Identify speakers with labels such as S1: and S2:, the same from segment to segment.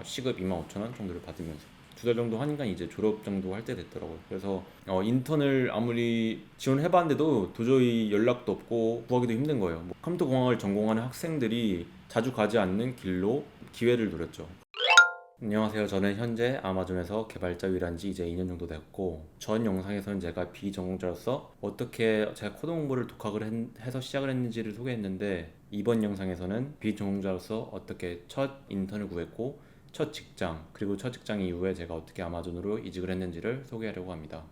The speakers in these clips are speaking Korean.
S1: 시급 25,000원 정도를 받으면서 2달 정도 하니까 이제 졸업 정도 할 때 됐더라고요. 그래서 인턴을 아무리 지원해봤는데도 도저히 연락도 없고 구하기도 힘든 거예요. 뭐 컴퓨터 공학을 전공하는 학생들이 자주 가지 않는 길로 기회를 노렸죠. 안녕하세요. 저는 현재 아마존에서 개발자 일한 지 이제 2년 정도 됐고, 전 영상에서는 제가 비전공자로서 어떻게 제가 코드 공부를 독학을 해서 시작을 했는지를 소개했는데, 이번 영상에서는 비전공자로서 어떻게 첫 인턴을 구했고 첫 직장, 그리고 첫 직장 이후에 제가 어떻게 아마존으로 이직을 했는지를 소개하려고 합니다.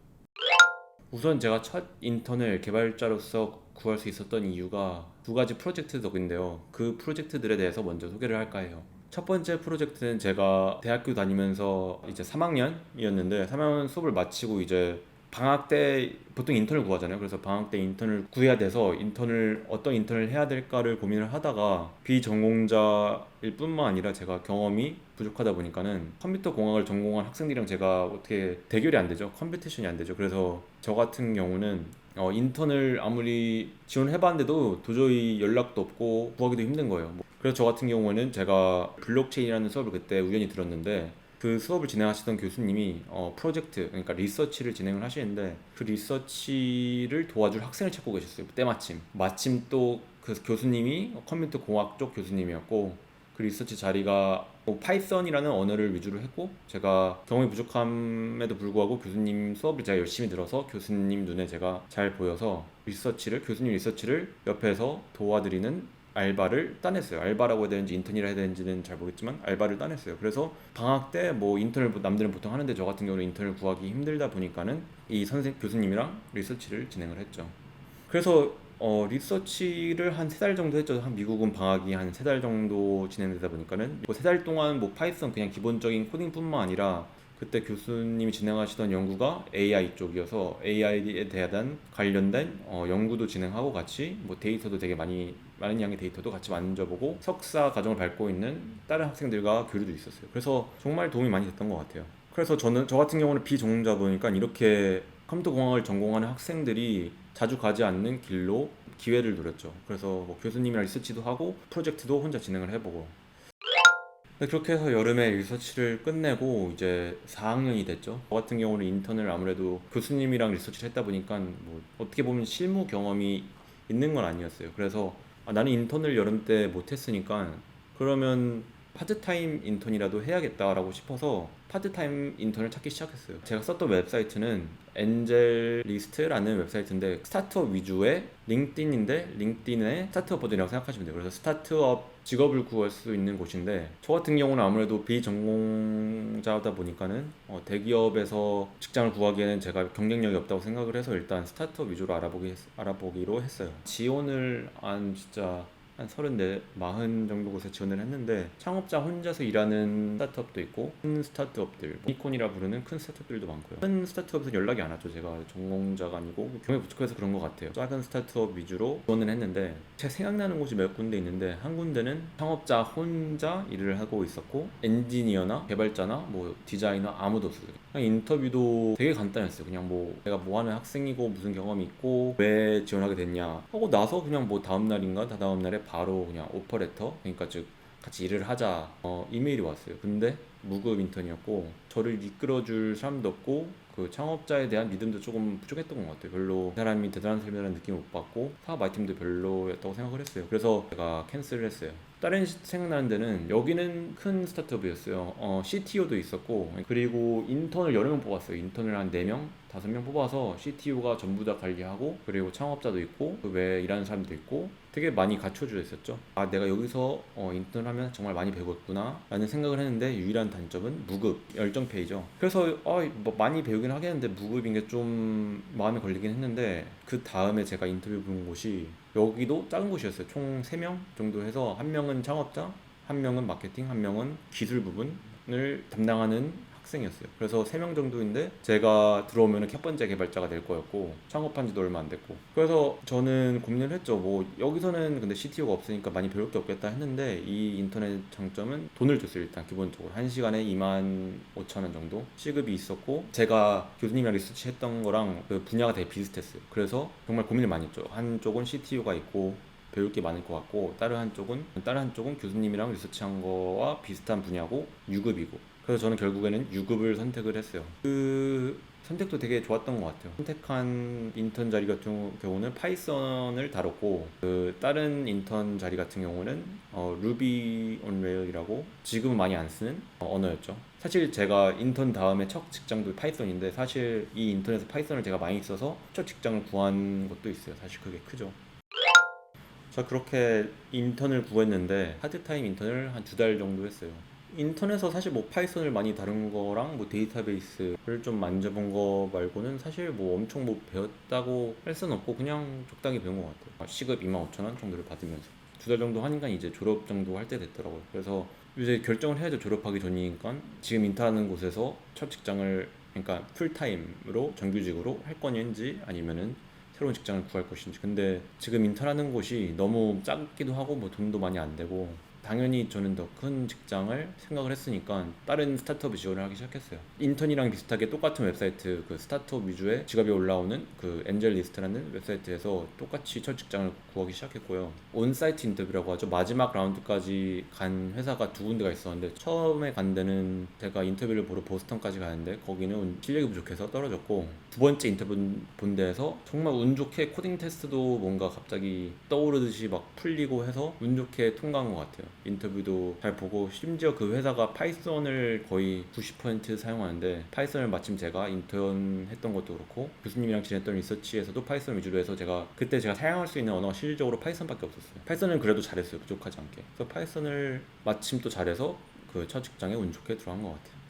S1: 우선 제가 첫 인턴을 개발자로서 구할 수 있었던 이유가 두 가지 프로젝트 덕인데요. 그 프로젝트들에 대해서 먼저 소개를 할까 해요. 첫 번째 프로젝트는 제가 대학교 다니면서 이제 3학년이었는데 3학년 수업을 마치고 이제 방학 때 보통 인턴을 구하잖아요. 그래서 방학 때 인턴을 구해야 돼서 어떤 인턴을 해야 될까를 고민을 하다가 비전공자일 뿐만 아니라 제가 경험이 부족하다 보니까는 컴퓨터 공학을 전공한 학생들이랑 제가 어떻게 대결이 안 되죠. 컴피티션이 안 되죠. 그래서 저 같은 경우는 인턴을 아무리 지원해봤는데도 도저히 연락도 없고 구하기도 힘든 거예요. 그래서 저 같은 경우에는 제가 블록체인이라는 수업을 그때 우연히 들었는데, 그 수업을 진행하시던 교수님이 프로젝트, 그러니까 리서치를 진행을 하시는데, 그 리서치를 도와줄 학생을 찾고 계셨어요. 마침 또 그 교수님이 컴퓨터 공학 쪽 교수님이었고, 그 리서치 자리가 뭐 파이썬이라는 언어를 위주로 했고, 제가 경험이 부족함에도 불구하고 교수님 수업을 제가 열심히 들어서 교수님 눈에 제가 잘 보여서 교수님 리서치를 옆에서 도와드리는 알바를 따냈어요. 알바라고 해야 되는지 인턴이라 해야 되는지는 잘 모르겠지만 알바를 따냈어요. 그래서 방학 때 뭐 인턴을 남들은 보통 하는데 저 같은 경우는 인턴을 구하기 힘들다 보니까는 이 교수님이랑 리서치를 진행을 했죠. 그래서 리서치를 한 3달 정도 했죠. 미국은 방학이 한 3달 정도 진행되다 보니까는 뭐 3달 동안 뭐 파이썬 그냥 기본적인 코딩뿐만 아니라, 그때 교수님이 진행하시던 연구가 AI 쪽이어서 AI에 대한 관련된 연구도 진행하고 같이 뭐 데이터도 되게 많은 양의 데이터도 같이 만져보고 석사 과정을 밟고 있는 다른 학생들과 교류도 있었어요. 그래서 정말 도움이 많이 됐던 것 같아요. 그래서 저 같은 경우는 비전공자 보니까 이렇게 컴퓨터 공학을 전공하는 학생들이 자주 가지 않는 길로 기회를 노렸죠. 그래서 뭐 교수님이랑 리서치도 하고 프로젝트도 혼자 진행을 해보고, 그렇게 해서 여름에 리서치를 끝내고 이제 4학년이 됐죠. 저 같은 경우는 인턴을 아무래도 교수님이랑 리서치를 했다 보니까 뭐 어떻게 보면 실무 경험이 있는 건 아니었어요. 그래서 나는 인턴을 여름 때 못했으니까 그러면 파트타임 인턴이라도 해야겠다라고 싶어서 파트타임 인턴을 찾기 시작했어요. 제가 썼던 웹사이트는 엔젤리스트라는 웹사이트인데, 스타트업 위주의 링크드인인데 링크드인의 스타트업 버전이라고 생각하시면 돼요. 그래서 스타트업 직업을 구할 수 있는 곳인데, 저 같은 경우는 아무래도 비전공자다 보니까는 대기업에서 직장을 구하기에는 제가 경쟁력이 없다고 생각을 해서 일단 스타트업 위주로 알아보기로 했어요. 지원을 진짜 한 34, 40 정도 곳에 지원을 했는데, 창업자 혼자서 일하는 스타트업도 있고 큰 스타트업들, 유니콘이라 부르는 큰 스타트업들도 많고요. 큰 스타트업에서 연락이 안 왔죠. 제가 전공자가 아니고 경험이 부족해서 그런 것 같아요. 작은 스타트업 위주로 지원을 했는데, 제가 생각나는 곳이 몇 군데 있는데, 한 군데는 창업자 혼자 일을 하고 있었고 엔지니어나 개발자나 뭐 디자이너 아무도 없어요. 그냥 인터뷰도 되게 간단했어요. 그냥 뭐 내가 뭐 하는 학생이고 무슨 경험이 있고 왜 지원하게 됐냐 하고 나서 그냥 뭐 다음 날인가 다다음 날에 바로 그냥 오퍼레터, 그러니까 즉 같이 일을 하자 이메일이 왔어요. 근데 무급 인턴이었고 저를 이끌어줄 사람도 없고 그 창업자에 대한 믿음도 조금 부족했던 것 같아요. 별로 그 사람이 대단한 사람이라는 느낌을 못 받고 사업 아이템도 별로였다고 생각을 했어요. 그래서 제가 캔슬을 했어요. 다른 생각나는 데는, 여기는 큰 스타트업이었어요. CTO도 있었고, 그리고 인턴을 여러 명 뽑았어요. 인턴을 한 4명, 5명 뽑아서 CTO가 전부 다 관리하고, 그리고 창업자도 있고 그 외에 일하는 사람도 있고 되게 많이 갖춰져 있었죠. 내가 여기서 인턴을 하면 정말 많이 배웠구나 라는 생각을 했는데, 유일한 단점은 무급 열정페이죠. 그래서 뭐 많이 배우긴 하겠는데 무급인 게 좀 마음에 걸리긴 했는데, 그 다음에 제가 인터뷰 본 곳이 여기도 작은 곳이었어요. 총 3명 정도 해서, 한 명은 창업자, 한 명은 마케팅, 한 명은 기술 부분을 담당하는 학생이었어요. 그래서 3명 정도인데 제가 들어오면 첫 번째 개발자가 될 거였고, 창업한 지도 얼마 안 됐고, 그래서 저는 고민을 했죠. 뭐 여기서는 근데 CTO가 없으니까 많이 배울 게 없겠다 했는데, 이 인터넷 장점은 돈을 줬어요. 일단 기본적으로 1시간에 25,000원 정도 시급이 있었고, 제가 교수님이랑 리서치 했던 거랑 그 분야가 되게 비슷했어요. 그래서 정말 고민을 많이 했죠. 한쪽은 CTO가 있고 배울 게 많을 것 같고, 다른 한쪽은 교수님이랑 리서치한 거와 비슷한 분야고 유급이고, 그래서 저는 결국에는 유급을 선택을 했어요. 그 선택도 되게 좋았던 것 같아요. 선택한 인턴 자리 같은 경우는 파이썬을 다뤘고, 그 다른 인턴 자리 같은 경우는 루비 on Rail이라고 지금은 많이 안 쓰는 언어였죠. 사실 제가 인턴 다음에 첫 직장도 파이썬인데, 사실 이 인턴에서 파이썬을 제가 많이 써서 첫 직장을 구한 것도 있어요. 사실 그게 크죠. 자, 그렇게 인턴을 구했는데 하드타임 인턴을 한 2달 정도 했어요. 인턴에서 사실 뭐 파이썬을 많이 다룬 거랑 뭐 데이터베이스를 좀 만져본 거 말고는 사실 뭐 엄청 뭐 배웠다고 할 수는 없고, 그냥 적당히 배운 것 같아요. 시급 25,000원 정도를 받으면서 2달 정도 하니까 이제 졸업 정도 할 때 됐더라고요. 그래서 이제 결정을 해야죠. 졸업하기 전이니까 지금 인턴하는 곳에서 첫 직장을, 그러니까 풀타임으로 정규직으로 할 건지 아니면은 새로운 직장을 구할 것인지. 근데 지금 인턴하는 곳이 너무 작기도 하고 뭐 돈도 많이 안 되고, 당연히 저는 더 큰 직장을 생각을 했으니까 다른 스타트업에 지원을 하기 시작했어요. 인턴이랑 비슷하게 똑같은 웹사이트, 그 스타트업 위주의 직업이 올라오는 그 엔젤리스트라는 웹사이트에서 똑같이 첫 직장을 구하기 시작했고요. 온사이트 인터뷰라고 하죠. 마지막 라운드까지 간 회사가 2군데가 있었는데, 처음에 간 데는 제가 인터뷰를 보러 보스턴까지 가는데 거기는 실력이 부족해서 떨어졌고, 2번째 인터뷰 본 데에서 정말 운 좋게 코딩 테스트도 뭔가 갑자기 떠오르듯이 막 풀리고 해서 운 좋게 통과한 것 같아요. 인터뷰도 잘 보고, 심지어 그 회사가 파이썬을 거의 90% 사용하는데, 파이썬을 마침 제가 인턴 했던 것도 그렇고 교수님이랑 지냈던 리서치에서도 파이썬 위주로 해서 그때 제가 사용할 수 있는 언어가 실질적으로 파이썬밖에 없었어요. 파이썬은 그래도 잘했어요. 부족하지 않게. 그래서 파이썬을 마침 또 잘해서 그 첫 직장에 운 좋게 들어간 것 같아요.